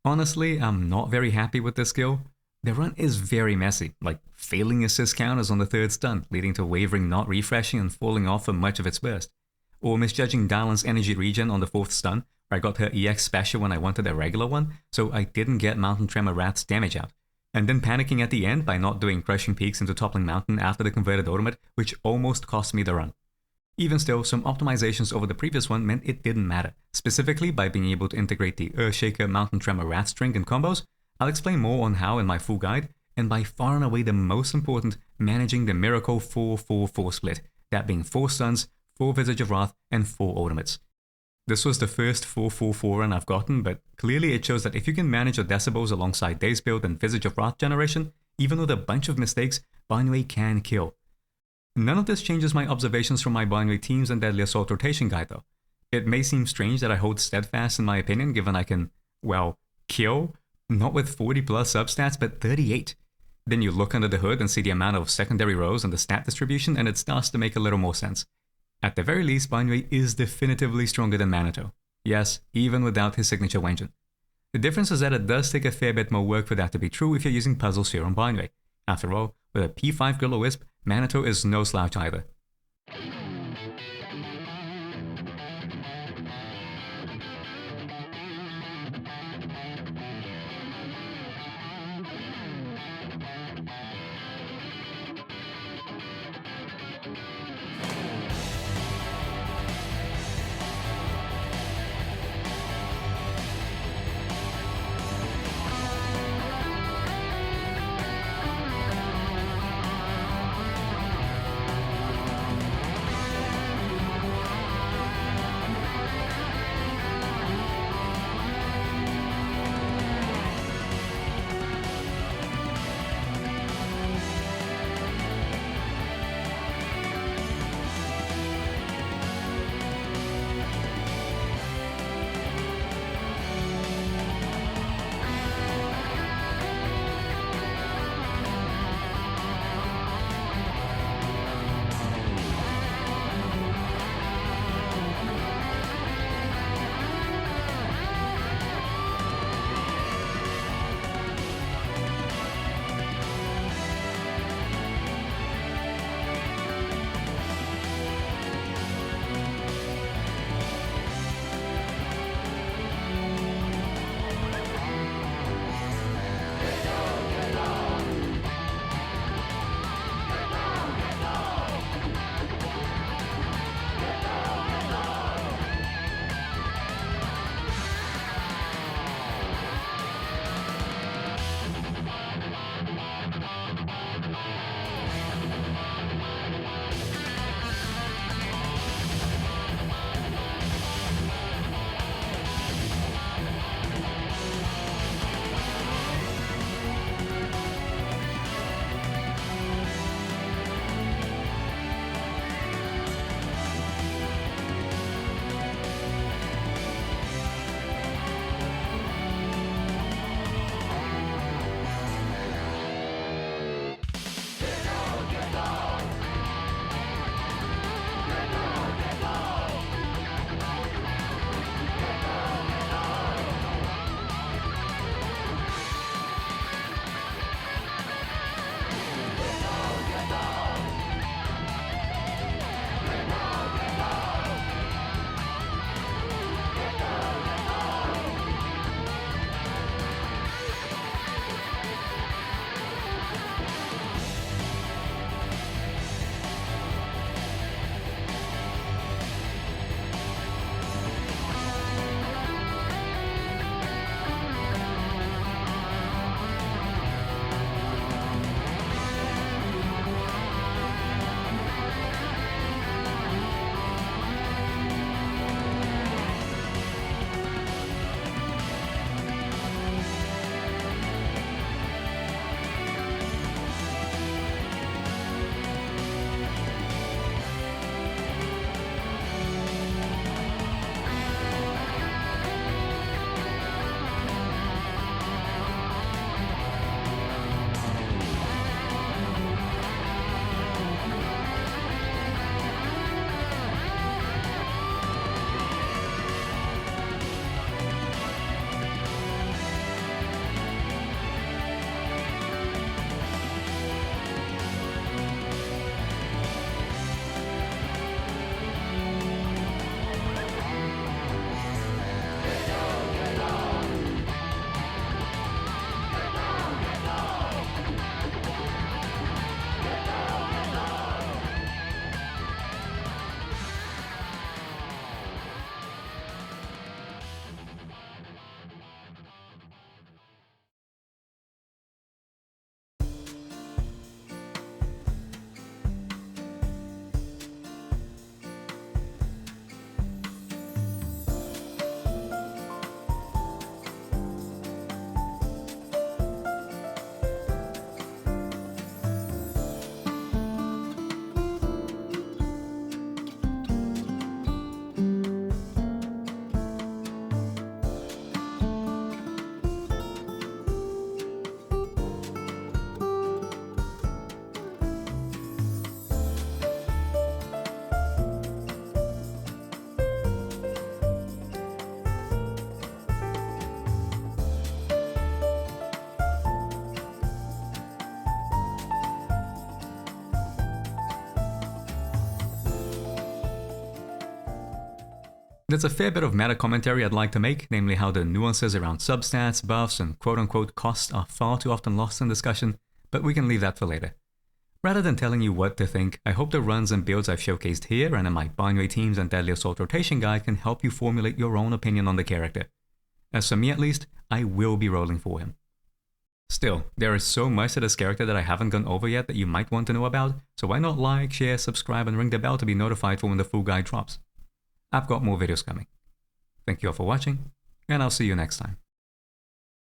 Honestly, I'm not very happy with this skill. The run is very messy, like failing assist counters on the third stun, leading to wavering not refreshing and falling off for much of its burst. Or misjudging Dialyn's energy regen on the fourth stun, where I got her EX special when I wanted a regular one, so I didn't get Mountain Tremor Wrath's damage out. And then panicking at the end by not doing Crushing Peaks into Toppling Mountain after the converted ultimate, which almost cost me the run. Even still, some optimizations over the previous one meant it didn't matter, specifically by being able to integrate the Earthshaker Mountain Tremor Wrath string in combos. I'll explain more on how in my full guide, and by far and away the most important, managing the Miracle 4-4-4 split, that being 4 stuns, 4 Visage of Wrath, and 4 ultimates. This was the first 4-4-4 run I've gotten, but clearly it shows that if you can manage your decibels alongside Daze build and Visage of Wrath generation, even with a bunch of mistakes, Banyue can kill. None of this changes my observations from my Banyue teams and Deadly Assault rotation guide though. It may seem strange that I hold steadfast in my opinion given I can, well, kill, not with 40 plus substats but 38. Then you look under the hood and see the amount of secondary rows and the stat distribution and it starts to make a little more sense. At the very least, Banyue is definitively stronger than Manato. Yes, even without his signature Wenjin. The difference is that it does take a fair bit more work for that to be true if you're using puzzles here on Banyue. After all, with a P5 Gorilla Wisp, Manato is no slouch either. There's a fair bit of meta commentary I'd like to make, namely how the nuances around substats, buffs, and quote-unquote costs are far too often lost in discussion, but we can leave that for later. Rather than telling you what to think, I hope the runs and builds I've showcased here and in my Banyue Teams and Deadly Assault rotation guide can help you formulate your own opinion on the character. As for me at least, I will be rolling for him. Still, there is so much to this character that I haven't gone over yet that you might want to know about, so why not like, share, subscribe, and ring the bell to be notified for when the full guide drops. I've got more videos coming. Thank you all for watching, and I'll see you next time.